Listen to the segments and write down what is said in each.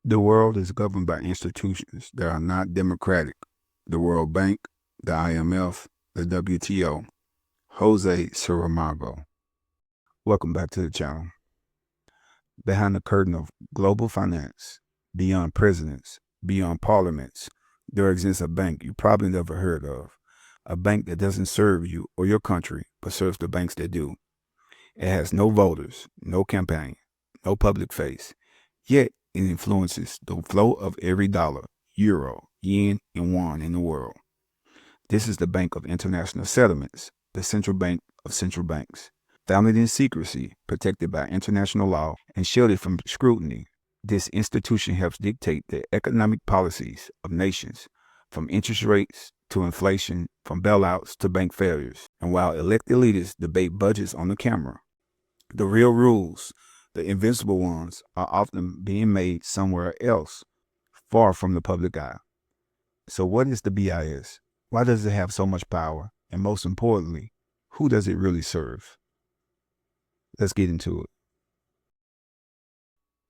The world is governed by institutions that are not democratic. The World Bank, the IMF, the WTO. Jose Saramago. Welcome back to the channel. Behind the curtain of global finance, beyond presidents, beyond parliaments, there exists a bank you probably never heard of. A bank that doesn't serve you or your country, but serves the banks that do. It has no voters, no campaign, no public face, yet it influences the flow of every dollar, euro, yen, and won in the world. This is the Bank of International Settlements, the central bank of central banks. Founded in secrecy, protected by international law, and shielded from scrutiny, this institution helps dictate the economic policies of nations, from interest rates to inflation, from bailouts to bank failures. And while elected leaders debate budgets on the camera, the real rules, the invincible ones, are often being made somewhere else, far from the public eye. So what is the BIS? Why does it have so much power? And most importantly, who does it really serve? Let's get into it.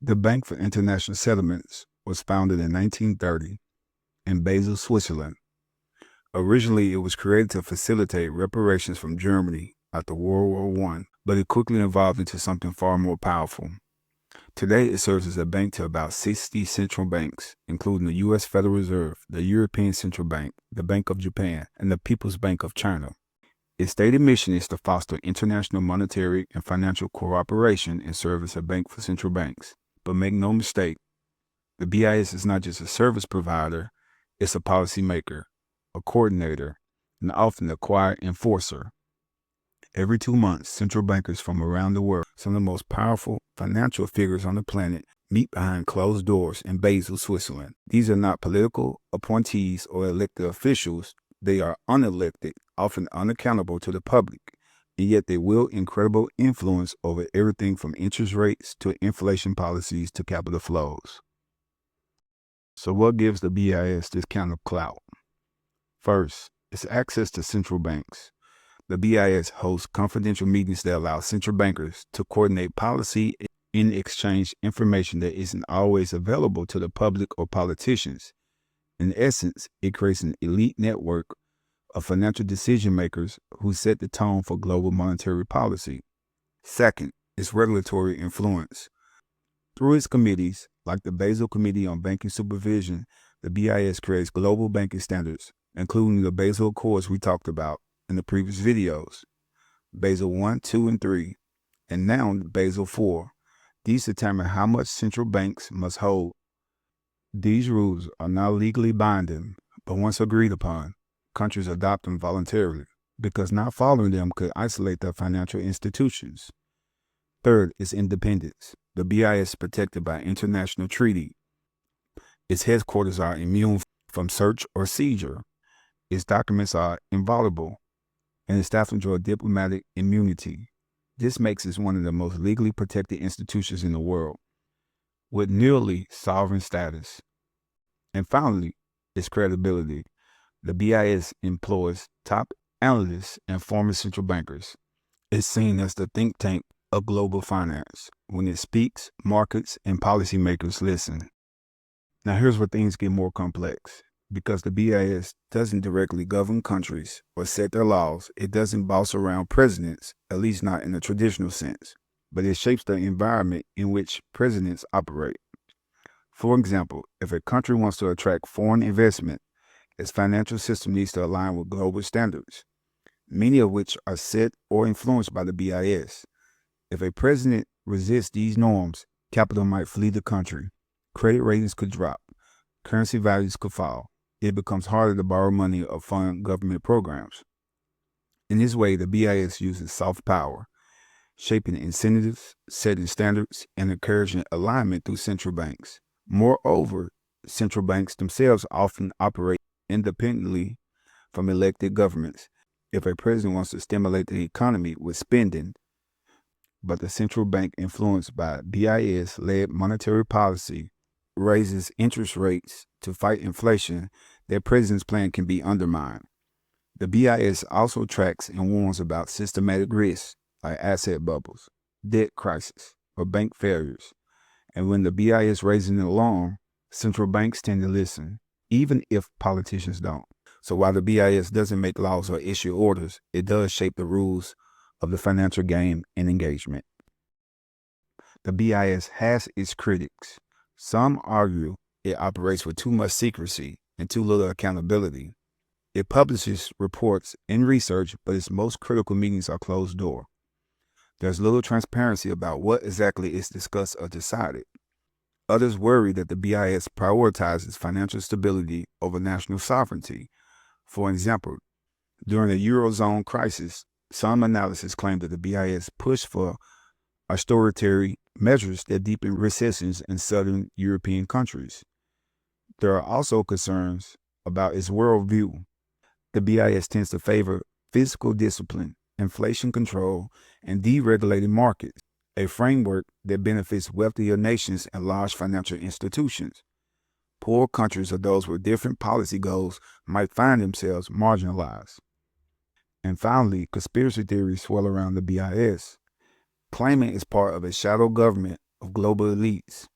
The Bank for International Settlements was founded in 1930 in Basel, Switzerland. Originally, it was created to facilitate reparations from Germany after World War I, but it quickly evolved into something far more powerful. Today, it serves as a bank to about 60 central banks, including the U.S. Federal Reserve, the European Central Bank, the Bank of Japan, and the People's Bank of China. Its stated mission is to foster international monetary and financial cooperation and serve as a bank for central banks. But make no mistake, the BIS is not just a service provider, it's a policymaker, a coordinator, and often a quiet enforcer. Every 2 months, central bankers from around the world, some of the most powerful financial figures on the planet, meet behind closed doors in Basel, Switzerland. These are not political appointees or elected officials. They are unelected, often unaccountable to the public, and yet they wield incredible influence over everything from interest rates to inflation policies to capital flows. So what gives the BIS this kind of clout? First, it's access to central banks. The BIS hosts confidential meetings that allow central bankers to coordinate policy and exchange information that isn't always available to the public or politicians. In essence, it creates an elite network of financial decision makers who set the tone for global monetary policy. Second, its regulatory influence. Through its committees, like the Basel Committee on Banking Supervision, the BIS creates global banking standards, including the Basel Accords we talked about in the previous videos, Basel 1, 2, and 3, and now Basel 4. These determine how much central banks must hold. These rules are not legally binding, but once agreed upon, countries adopt them voluntarily, because not following them could isolate their financial institutions. Third is independence. The BIS is protected by international treaty. Its headquarters are immune from search or seizure. Its documents are inviolable, and its staff enjoy diplomatic immunity. This makes it one of the most legally protected institutions in the world, with nearly sovereign status. And finally, its credibility. The BIS employs top analysts and former central bankers. It's seen as the think tank of global finance. When it speaks, markets and policymakers listen. Now here's where things get more complex. Because the BIS doesn't directly govern countries or set their laws, it doesn't boss around presidents, at least not in the traditional sense, but it shapes the environment in which presidents operate. For example, if a country wants to attract foreign investment, its financial system needs to align with global standards, many of which are set or influenced by the BIS. If a president resists these norms, capital might flee the country, credit ratings could drop, currency values could fall. It becomes harder to borrow money or fund government programs. In this way, the BIS uses soft power, shaping incentives, setting standards, and encouraging alignment through central banks. Moreover, central banks themselves often operate independently from elected governments. If a president wants to stimulate the economy with spending, but the central bank influenced by BIS-led monetary policy raises interest rates to fight inflation, their president's plan can be undermined. The BIS also tracks and warns about systematic risks like asset bubbles, debt crisis, or bank failures. And when the BIS raises an alarm, Central banks tend to listen, even if politicians don't. So while the BIS doesn't make laws or issue orders, it does shape the rules of the financial game and engagement. The BIS has its critics. Some argue it operates with too much secrecy and too little accountability. It publishes reports and research, but its most critical meetings are closed door. There's little transparency about what exactly is discussed or decided. Others worry that the BIS prioritizes financial stability over national sovereignty. For example, during the Eurozone crisis, some analysis claimed that the BIS pushed for austerity measures that deepen recessions in southern European countries. There are also concerns about its worldview. The BIS tends to favor fiscal discipline, inflation control, and deregulated markets, a framework that benefits wealthier nations and large financial institutions. Poor countries or those with different policy goals might find themselves marginalized. And finally, conspiracy theories swirl around the BIS, claiming it's part of a shadow government of global elites.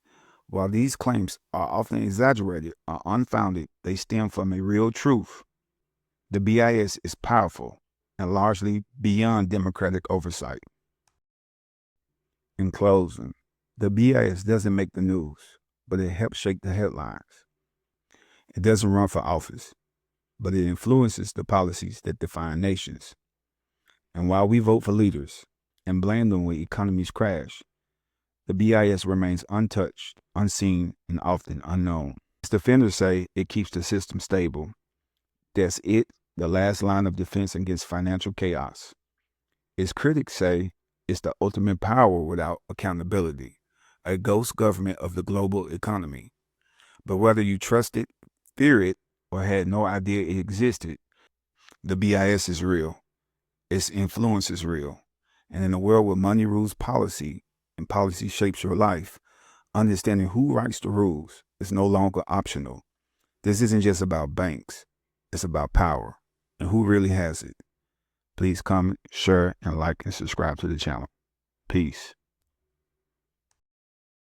While these claims are often exaggerated or unfounded, they stem from a real truth. The BIS is powerful and largely beyond democratic oversight. In closing, the BIS doesn't make the news, but it helps shape the headlines. It doesn't run for office, but it influences the policies that define nations. And while we vote for leaders and blame them when economies crash, the BIS remains untouched, unseen, and often unknown. Its defenders say it keeps the system stable. That's it, the last line of defense against financial chaos. Its critics say it's the ultimate power without accountability, a ghost government of the global economy. But whether you trust it, fear it, or had no idea it existed, the BIS is real. Its influence is real. And in a world where money rules policy and policy shapes your life, understanding who writes the rules is no longer optional. This isn't just about banks. It's about power and who really has it. Please comment, share, and like and subscribe to the channel. Peace.